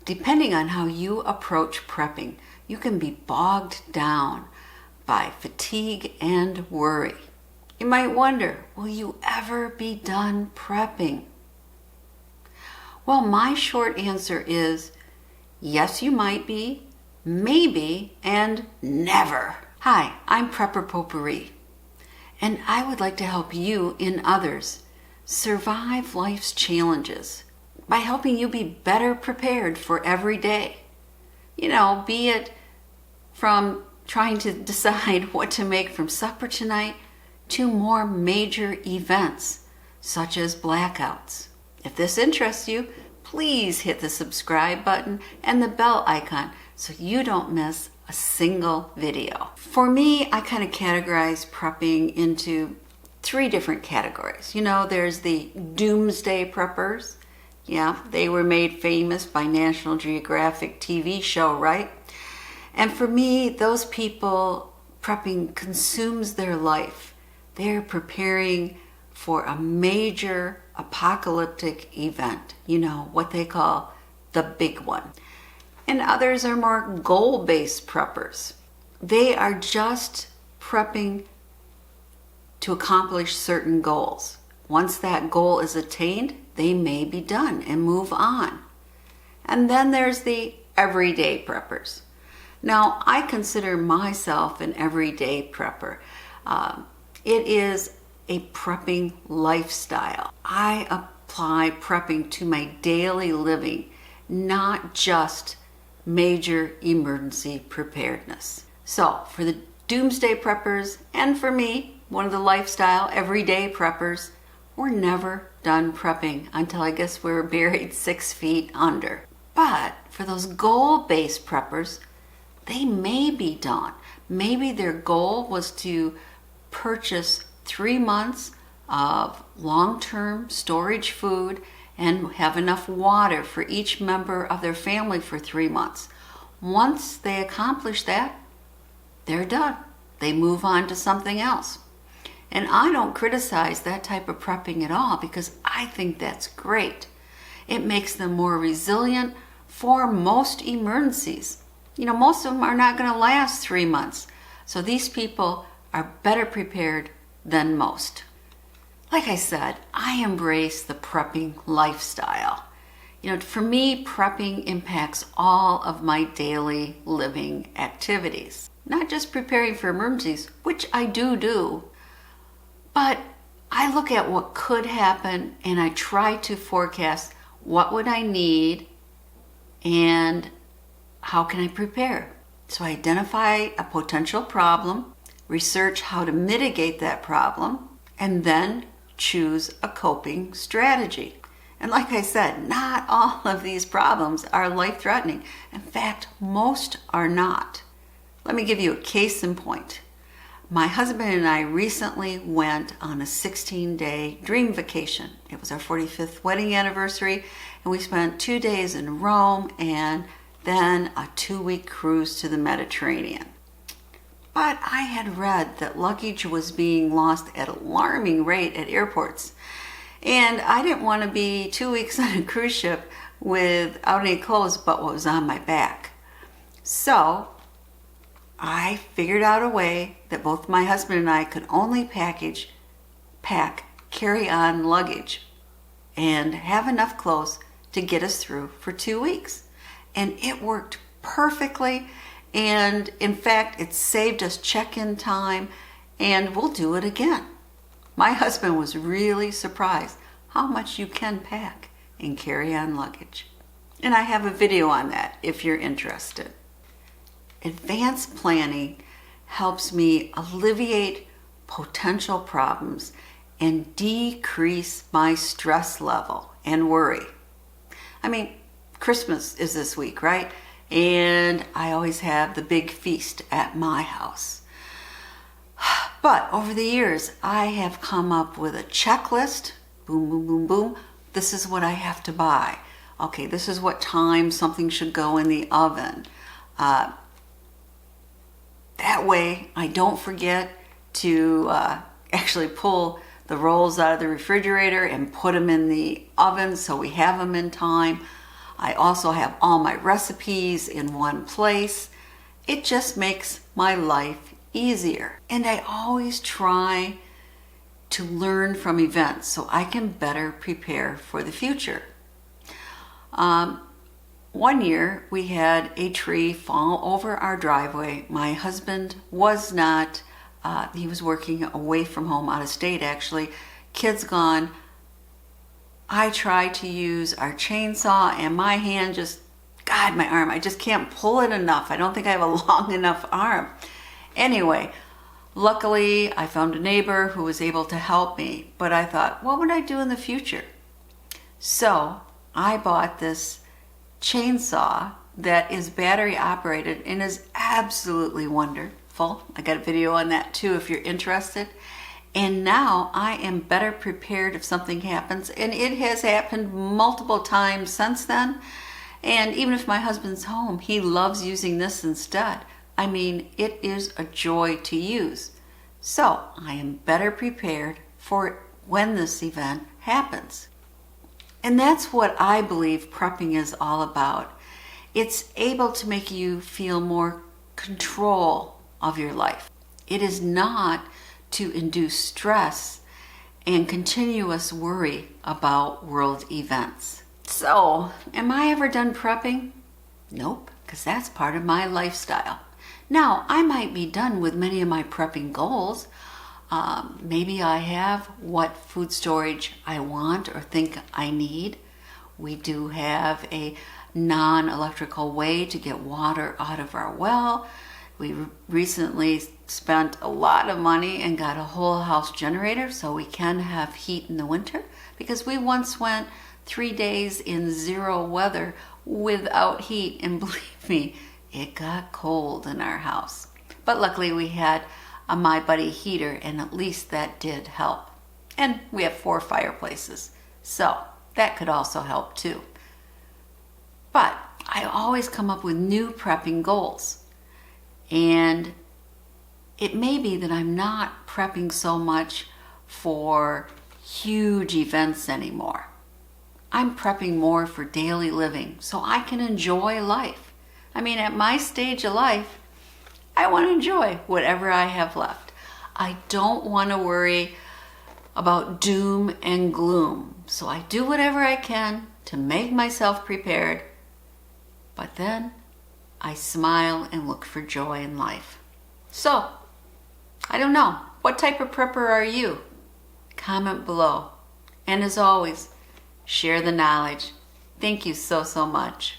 Depending on how you approach prepping, you can be bogged down by fatigue and worry. You might wonder, will you ever be done prepping? Well, my short answer is yes, you might be, maybe, and never. Hi, I'm Prepper Potpourri, and I would like to help you and others survive life's challenges by helping you be better prepared for every day. Be it from trying to decide what to make from supper tonight to more major events such as blackouts. If this interests you, please hit the subscribe button and the bell icon so you don't miss a single video. For me, I kind of categorize prepping into 3 different categories. There's the doomsday preppers. Yeah, they were made famous by National Geographic TV show, right? And for me, those people, prepping consumes their life. They're preparing for a major apocalyptic event, what they call the big one. And others are more goal-based preppers. They are just prepping to accomplish certain goals. Once that goal is attained, they may be done and move on. And then there's the everyday preppers. Now, I consider myself an everyday prepper. It is a prepping lifestyle. I apply prepping to my daily living, not just major emergency preparedness. So, for the doomsday preppers, and for me, one of the lifestyle everyday preppers, we're never done prepping until I guess we're buried 6 feet under. But for those goal-based preppers, they may be done. Maybe their goal was to purchase 3 months of long-term storage food and have enough water for each member of their family for 3 months. Once they accomplish that, they're done. They move on to something else. And I don't criticize that type of prepping at all because I think that's great. It makes them more resilient for most emergencies. Most of them are not going to last 3 months. So these people are better prepared than most. Like I said, I embrace the prepping lifestyle. For me, prepping impacts all of my daily living activities. Not just preparing for emergencies, which I do, but I look at what could happen and I try to forecast what would I need and how can I prepare. So I identify a potential problem, research how to mitigate that problem, and then choose a coping strategy. And like I said, not all of these problems are life-threatening. In fact, most are not. Let me give you a case in point. My husband and I recently went on a 16-day dream vacation. It was our 45th wedding anniversary, and we spent 2 days in Rome and then a 2-week cruise to the Mediterranean. But I had read that luggage was being lost at an alarming rate at airports. And I didn't want to be 2 weeks on a cruise ship without any clothes but what was on my back. So I figured out a way that both my husband and I could only pack carry-on luggage and have enough clothes to get us through for 2 weeks. And it worked perfectly. And in fact, it saved us check-in time, and we'll do it again. My husband was really surprised how much you can pack and carry on luggage. And I have a video on that if you're interested. Advanced planning helps me alleviate potential problems and decrease my stress level and worry. Christmas is this week, right? And I always have the big feast at my house. But over the years, I have come up with a checklist. Boom, boom, boom, boom. This is what I have to buy. Okay, this is what time something should go in the oven. That way, I don't forget to actually pull the rolls out of the refrigerator and put them in the oven so we have them in time. I also have all my recipes in one place. It just makes my life easier. And I always try to learn from events so I can better prepare for the future. One year we had a tree fall over our driveway. My husband was not, he was working away from home, out of state actually. Kids gone. I tried to use our chainsaw and my hand just, God, my arm, I just can't pull it enough. I don't think I have a long enough arm. Anyway, luckily I found a neighbor who was able to help me, but I thought, what would I do in the future? So I bought this chainsaw that is battery operated and is absolutely wonderful. I got a video on that too if you're interested. And now I am better prepared if something happens, and it has happened multiple times since then. And even if my husband's home, he loves using this instead. I mean, it is a joy to use. So I am better prepared for when this event happens. And that's what I believe prepping is all about. It's able to make you feel more control of your life. It is not to induce stress and continuous worry about world events. So, am I ever done prepping? Nope, because that's part of my lifestyle. Now, I might be done with many of my prepping goals. Maybe I have what food storage I want or think I need. We do have a non-electrical way to get water out of our well. We recently spent a lot of money and got a whole house generator so we can have heat in the winter, because we once went 3 days in zero weather without heat, and believe me, it got cold in our house. But luckily we had a My Buddy heater, and at least that did help. And we have 4 fireplaces, so that could also help too. But I always come up with new prepping goals. And it may be that I'm not prepping so much for huge events anymore. I'm prepping more for daily living so I can enjoy life. I mean, at my stage of life, I want to enjoy whatever I have left. I don't want to worry about doom and gloom. So I do whatever I can to make myself prepared. But then I smile and look for joy in life. So, I don't know. What type of prepper are you? Comment below. And as always, share the knowledge. Thank you so much.